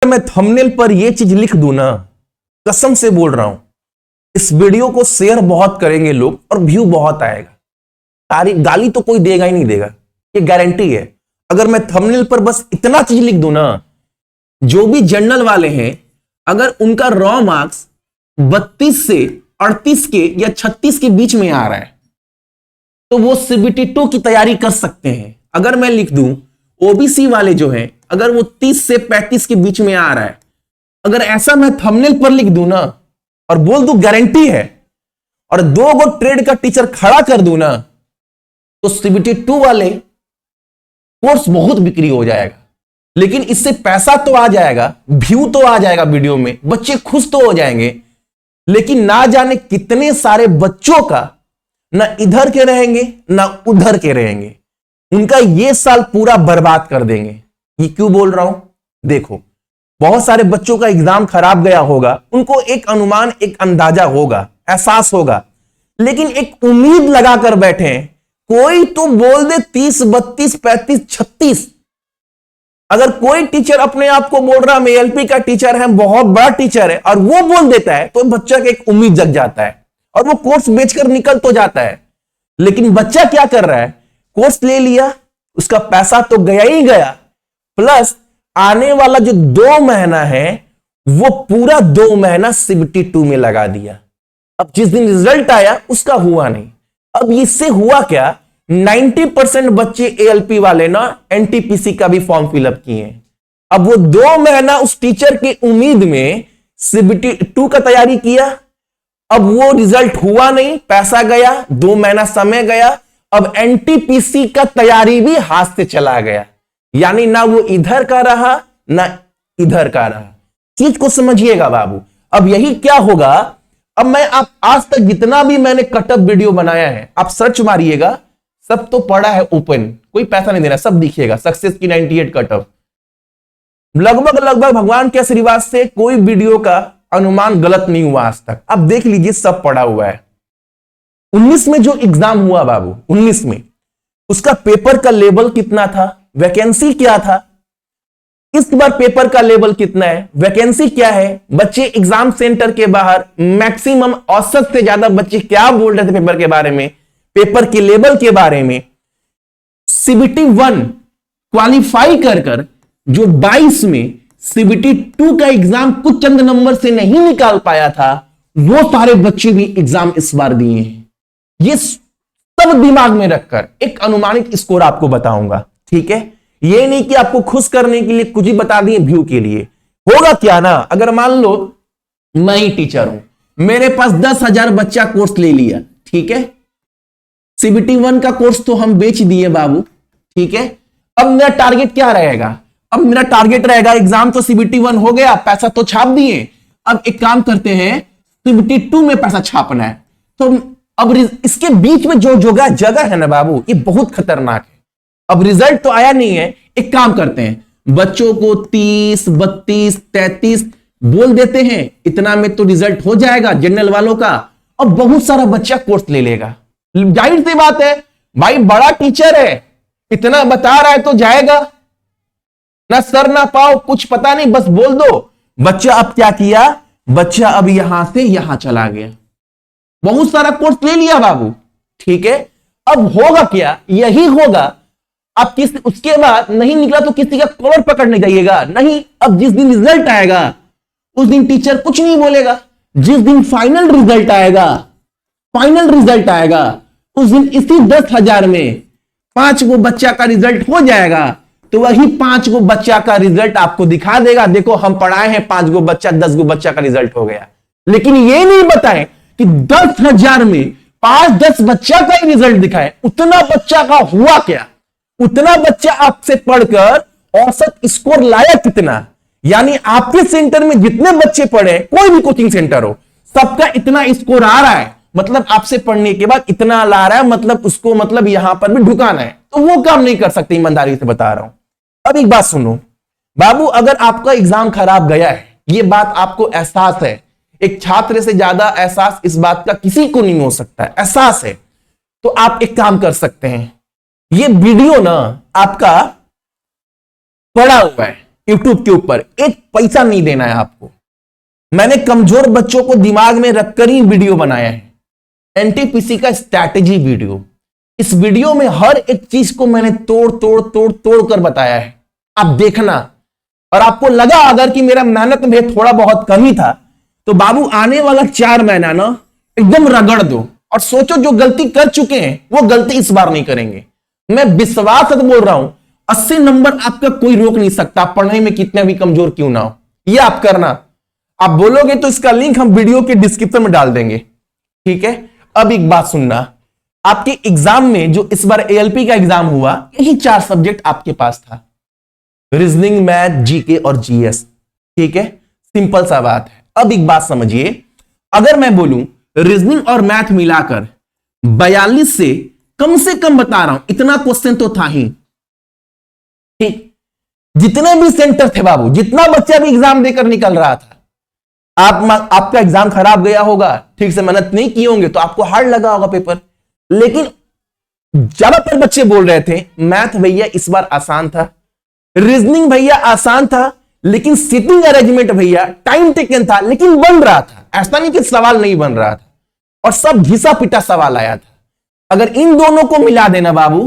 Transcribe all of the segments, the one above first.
मैं थंबनेल पर यह चीज लिख दूं ना, कसम से बोल रहा हूं, इस वीडियो को शेयर बहुत करेंगे लोग और व्यू बहुत आएगा। तारीफ गाली तो कोई देगा ही नहीं देगा, ये गारंटी है। अगर मैं थंबनेल पर बस इतना चीज लिख दूं ना, जो भी जनरल वाले हैं अगर उनका रॉ मार्क्स 32 से 38 के या 36 के बीच में आ रहा है तो वो CBT 2 की तैयारी कर सकते हैं। अगर मैं लिख दूं ओबीसी वाले जो हैं अगर वो 30 से 35 के बीच में आ रहा है, अगर ऐसा मैं थंबनेल पर लिख दूं ना और बोल दूं गारंटी है और 2 गो ट्रेड का टीचर खड़ा कर दूं ना, तो CBT 2 वाले कोर्स बहुत बिक्री हो जाएगा। लेकिन इससे पैसा तो आ जाएगा, व्यू तो आ जाएगा वीडियो में, बच्चे खुश तो हो जाएंगे, लेकिन ना जाने कितने सारे बच्चों का ना इधर के रहेंगे ना उधर के रहेंगे, उनका ये साल पूरा बर्बाद कर देंगे। ये क्यों बोल रहा हूं, देखो बहुत सारे बच्चों का एग्जाम खराब गया होगा, उनको एक अनुमान एक अंदाजा होगा, एहसास होगा, लेकिन एक उम्मीद लगाकर बैठे हैं। कोई तो बोल दे 30, 32, 35, 36। अगर कोई टीचर अपने आप को बोल रहा है एलपी का टीचर है, बहुत बड़ा टीचर है, और वो बोल देता है तो बच्चा की एक उम्मीद जग जाता है और वो कोर्स बेचकर निकल तो जाता है। लेकिन बच्चा क्या कर रहा है, कोर्स ले लिया, उसका पैसा तो गया ही गया, प्लस आने वाला जो 2 महीना है वो पूरा 2 महीना CBT 2 में लगा दिया। अब जिस दिन रिजल्ट आया उसका हुआ नहीं। अब इससे हुआ क्या, 90% बच्चे ALP वाले ना NTPC का भी फॉर्म फिलअप किए। अब वो 2 महीना उस टीचर की उम्मीद में CBT 2 का तैयारी किया, अब वो रिजल्ट हुआ नहीं, पैसा गया, 2 महीना समय गया, अब NTPC का तैयारी भी हाथ से चला गया। यानी ना वो इधर का रहा ना इधर का रहा। चीज को समझिएगा बाबू। अब यही क्या होगा, अब मैं आप आज तक जितना भी मैंने कटअप वीडियो बनाया है आप सर्च मारिएगा, सब तो पड़ा है ओपन, कोई पैसा नहीं देना, सब दिखिएगा। सक्सेस की 98 कटअप, लगभग भगवान के आशीर्वाद से कोई वीडियो का अनुमान गलत नहीं हुआ आज तक। अब देख लीजिए सब पड़ा हुआ है। 19 में जो एग्जाम हुआ बाबू, 19 में उसका पेपर का लेवल कितना था, वैकेंसी क्या था, इस बार पेपर का लेवल कितना है, वैकेंसी क्या है, बच्चे एग्जाम सेंटर के बाहर मैक्सिमम औसत से ज्यादा बच्चे क्या बोल रहे थे पेपर के बारे में, पेपर के लेवल के बारे में। CBT 1 क्वालिफाई कर जो 22 में CBT 2 का एग्जाम कुछ चंद नंबर से नहीं निकाल पाया था, वो सारे बच्चे भी एग्जाम इस बार दिए हैं। ये सब दिमाग में रखकर एक अनुमानित स्कोर आपको बताऊंगा, ठीक है। ये नहीं कि आपको खुश करने के लिए कुछ ही बता दिए व्यू के लिए। होगा क्या ना, अगर मान लो मैं ही टीचर हूं, मेरे पास 10,000 बच्चा कोर्स ले लिया, ठीक है, CBT 1 का कोर्स तो हम बेच दिए बाबू, ठीक है। अब मेरा टारगेट क्या रहेगा, अब मेरा टारगेट रहेगा एग्जाम तो CBT 1 हो गया, पैसा तो छाप दिए, अब एक काम करते हैं CBT 2 में पैसा छापना है। तो अब इसके बीच में जो जगह है ना बाबू, ये बहुत खतरनाक है। अब रिजल्ट तो आया नहीं है, एक काम करते हैं बच्चों को 30, 32, 33 बोल देते हैं, इतना में तो रिजल्ट हो जाएगा जनरल वालों का, और बहुत सारा बच्चा कोर्स ले लेगा। जाहिर सी बात है भाई, बड़ा टीचर है, इतना बता रहा है तो जाएगा ना, सर ना पाओ कुछ पता नहीं, बस बोल दो। बच्चा अब क्या किया, बच्चा अब यहां से यहां चला गया, बहुत सारा कोर्स ले लिया बाबू, ठीक है। अब होगा क्या, यही होगा। अब उसके बाद नहीं निकला तो किसी का कॉलर पकड़ने जाइएगा, नहीं। अब जिस दिन रिजल्ट आएगा उस दिन टीचर कुछ नहीं बोलेगा, जिस दिन फाइनल रिजल्ट आएगा उस दिन इसी 10,000 में 5 गो बच्चा का रिजल्ट हो जाएगा, तो वही 5 गो बच्चा का रिजल्ट आपको दिखा देगा, देखो हम पढ़ाए हैं 5 गो बच्चा, 10 गो बच्चा का रिजल्ट हो गया। लेकिन ये नहीं बताएं कि 10,000 में 5-10 बच्चा का ही रिजल्ट दिखाए, उतना बच्चा का हुआ क्या, उतना बच्चा आपसे पढ़कर औसत स्कोर लाया कितना। यानी आपके सेंटर में जितने बच्चे पढ़े, कोई भी कोचिंग सेंटर हो, सबका इतना स्कोर आ रहा है, मतलब आपसे पढ़ने के बाद इतना ला रहा है, मतलब उसको मतलब यहां पर भी ढुकाना है, तो वो काम नहीं कर सकते, ईमानदारी से बता रहा हूं। अब एक बात सुनो बाबू, अगर आपका एग्जाम खराब गया है, ये बात आपको एहसास है, एक छात्र से ज्यादा एहसास इस बात का किसी को नहीं हो सकता है, एहसास है, तो आप एक काम कर सकते हैं, ये वीडियो ना आपका पड़ा हुआ है, यूट्यूब के ऊपर, एक पैसा नहीं देना है आपको। मैंने कमजोर बच्चों को दिमाग में रखकर ही वीडियो बनाया है, एनटीपीसी का स्ट्रैटेजी वीडियो। इस वीडियो में हर एक चीज को मैंने तोड़ तोड़ तोड़ तोड़ कर बताया है, आप देखना। और आपको लगा अगर कि मेरा मेहनत में थोड़ा बहुत कमी था, तो बाबू आने वाला 4 महीना ना एकदम रगड़ दो और सोचो जो गलती कर चुके हैं वो गलती इस बार नहीं करेंगे। मैं विश्वास से बोल रहा हूं, 80 नंबर आपका कोई रोक नहीं सकता, पढ़ने में कितने भी कमजोर क्यों ना हो। ये आप करना, आप बोलोगे तो इसका लिंक हम वीडियो के डिस्क्रिप्शन में डाल देंगे, ठीक है। अब एक बात सुनना, आपके एग्जाम में जो इस बार एएलपी का एग्जाम हुआ, यही 4 सब्जेक्ट आपके पास था, रीजनिंग, मैथ, जीके और जीएस, ठीक है। सिंपल सा बात है। अब एक बात समझिए, अगर मैं बोलूं रीजनिंग और मैथ मिलाकर 42 से कम बता रहा हूं, इतना क्वेश्चन तो था ही, ठीक। जितने भी सेंटर थे बाबू, जितना बच्चा भी एग्जाम देकर निकल रहा था, आपका एग्जाम खराब गया होगा, ठीक से मेहनत नहीं किए होंगे तो आपको हार्ड लगा होगा पेपर, लेकिन ज्यादातर बच्चे बोल रहे थे मैथ भैया इस बार आसान था, रीजनिंग भैया आसान था, लेकिन सिटिंग अरेंजमेंट भैया टाइम टेकन था, लेकिन बन रहा था। ऐसा नहीं कि सवाल नहीं बन रहा था, और सब घिसा पिटा सवाल आया था। अगर इन दोनों को मिला देना बाबू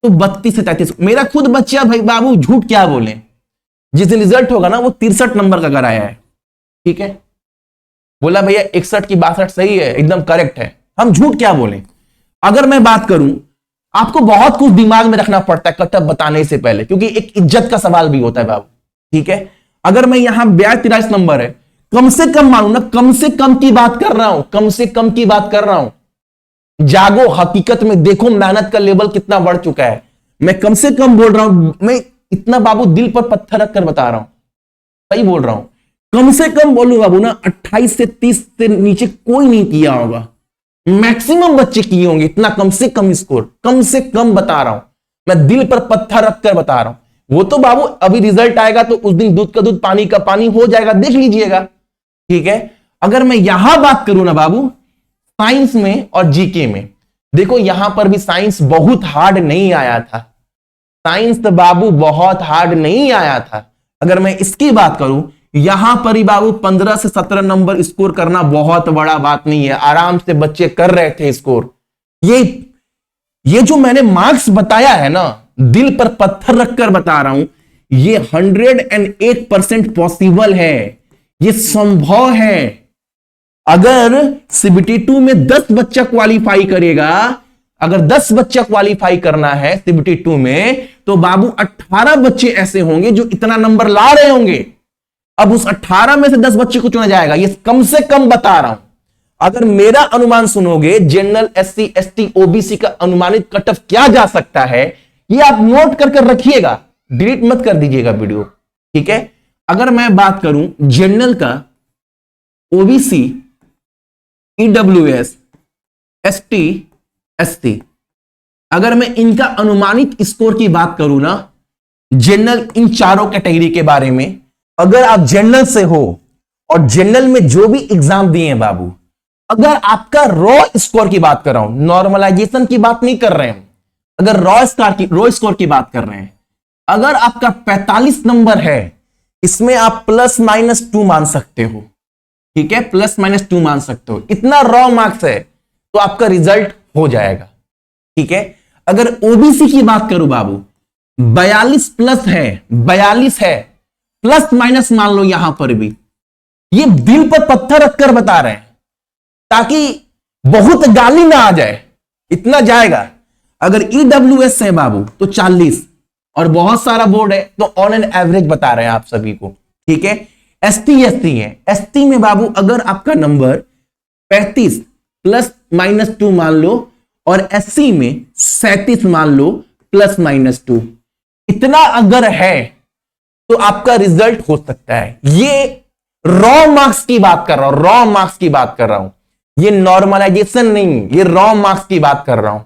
तो 32 से 33। मेरा खुद बच्चा भाई बाबू झूठ क्या बोले, जिस दिन रिजल्ट होगा ना वो 63 नंबर का घर आया है, ठीक है। बोला भैया 61 की 62 सही है, एकदम करेक्ट है। हम झूठ क्या बोले। अगर मैं बात करूं, आपको बहुत कुछ दिमाग में रखना पड़ता है कटअप बताने से पहले, क्योंकि एक इज्जत का सवाल भी होता है बाबू, ठीक है। अगर मैं यहां 82-83 नंबर है, कम से कम मानू ना, कम से कम की बात कर रहा हूं, कम से कम की बात कर रहा हूं। जागो, हकीकत में देखो मेहनत का लेवल कितना बढ़ चुका है। मैं कम से कम बोल रहा हूं, मैं इतना बाबू दिल पर पत्थर रखकर बता रहा हूं, सही बोल रहा हूं। कम से कम बोलू बाबू ना 28 से 30 से नीचे कोई नहीं किया होगा, मैक्सिमम बच्चे किए होंगे। इतना कम से कम स्कोर, कम से कम बता रहा हूं, मैं दिल पर पत्थर रखकर बता रहा हूं। वो तो बाबू अभी रिजल्ट आएगा तो उस दिन दूध का दूध पानी का पानी हो जाएगा, देख लीजिएगा, ठीक है। अगर मैं यहां बात करूं ना बाबू, साइंस में और जीके में, देखो यहां पर भी साइंस बहुत हार्ड नहीं आया था, साइंस तो बाबू बहुत हार्ड नहीं आया था। अगर मैं इसकी बात करूं, यहां पर ही बाबू 15 से 17 नंबर स्कोर करना बहुत बड़ा बात नहीं है, आराम से बच्चे कर रहे थे स्कोर। ये जो मैंने मार्क्स बताया है ना, दिल पर पत्थर रखकर बता रहा हूं, ये 108% पॉसिबल है, ये संभव है। अगर सीबीटी 2 में 10 बच्चा क्वालिफाई करेगा, अगर 10 बच्चा क्वालिफाई करना है सीबीटी 2 में, तो बाबू 18 बच्चे ऐसे होंगे जो इतना नंबर ला रहे होंगे। अब उस 18 में से 10 बच्चे को चुना जाएगा, ये कम से कम बता रहा हूं। अगर मेरा अनुमान सुनोगे, जनरल, एससी, एसटी, ओबीसी का अनुमानित कट ऑफ क्या जा सकता है, ये आप नोट कर रखिएगा, डिलीट मत कर दीजिएगा वीडियो, ठीक है। अगर मैं बात करूं जनरल का, ओबीसी, ईडब्ल्यूएस, एसटी, एससी, अगर मैं इनका अनुमानित स्कोर की बात करूं ना, जनरल, इन चारों कैटेगरी के बारे में, अगर आप जनरल से हो और जनरल में जो भी एग्जाम दिए हैं बाबू, अगर आपका रॉ स्कोर की बात कर रहा हूं, नॉर्मलाइजेशन की बात नहीं कर रहे हैं, अगर रॉ स्कोर की बात कर रहे हैं, अगर आपका 45 नंबर है, इसमें आप +-2 मान सकते हो, ठीक है, +-2 मान सकते हो, इतना रॉ मार्क्स है तो आपका रिजल्ट हो जाएगा, ठीक है। अगर ओबीसी की बात करूं बाबू, 42 प्लस है, 42 है, +- मान लो यहां पर भी, ये दिल पर पत्थर रखकर बता रहे हैं ताकि बहुत गाली ना आ जाए, इतना जाएगा। अगर ईडब्ल्यूएस है बाबू तो 40, और बहुत सारा बोर्ड है तो ऑन एन एवरेज बता रहे हैं आप सभी को, ठीक है। एसटी, एसटी है, एसटी में बाबू अगर आपका नंबर 35 +-2 मान लो, और एससी में 37 मान लो +-2, इतना अगर है तो आपका रिजल्ट हो सकता है। ये रॉ मार्क्स की बात कर रहा हूं, रॉ मार्क्स की बात कर रहा हूं, ये नॉर्मलाइजेशन नहीं, ये रॉ मार्क्स की बात कर रहा हूं।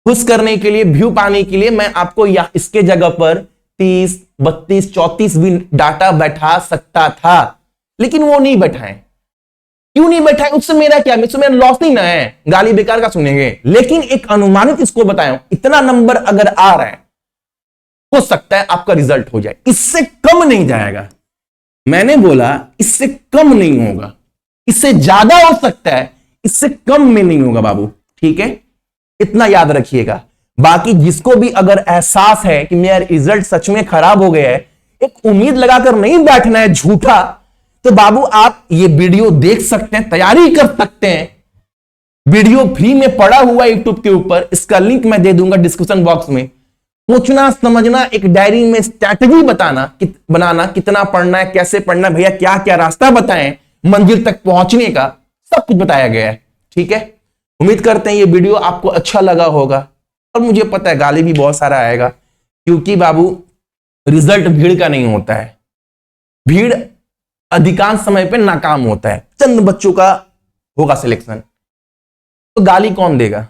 खुश करने के लिए, व्यू पाने के लिए मैं आपको इसके जगह पर 30, 32, 34 भी डाटा बैठा सकता था, लेकिन वो नहीं बैठाएं। क्यों नहीं बैठाएं? उससे मेरा क्या, मुझसे मेरा लॉस नहीं ना है, गाली बेकार का सुनेंगे। लेकिन एक अनुमानित इसको बताया, इतना नंबर अगर आ रहा है हो सकता है आपका रिजल्ट हो जाए, इससे कम नहीं जाएगा। मैंने बोला इससे कम नहीं होगा, इससे ज्यादा हो सकता है, इससे कम में नहीं होगा बाबू, ठीक है, इतना याद रखिएगा। बाकी जिसको भी अगर एहसास है कि मेरा रिजल्ट सच में खराब हो गया है, एक उम्मीद लगाकर नहीं बैठना है झूठा, तो बाबू आप ये वीडियो देख सकते हैं, तैयारी कर सकते हैं। वीडियो फ्री में पड़ा हुआ यूट्यूब के ऊपर, इसका लिंक मैं दे दूंगा डिस्क्रिप्शन बॉक्स में। सोचना समझना, एक डायरी में स्ट्रैटेजी बनाना, कितना पढ़ना है, कैसे पढ़ना है, भैया क्या क्या रास्ता बताएं मंजिल तक पहुंचने का, सब कुछ बताया गया है, ठीक है। उम्मीद करते हैं ये वीडियो आपको अच्छा लगा होगा, और मुझे पता है गाली भी बहुत सारा आएगा, क्योंकि बाबू रिजल्ट भीड़ का नहीं होता है, भीड़ अधिकांश समय पे नाकाम होता है, चंद बच्चों का होगा सिलेक्शन, तो गाली कौन देगा।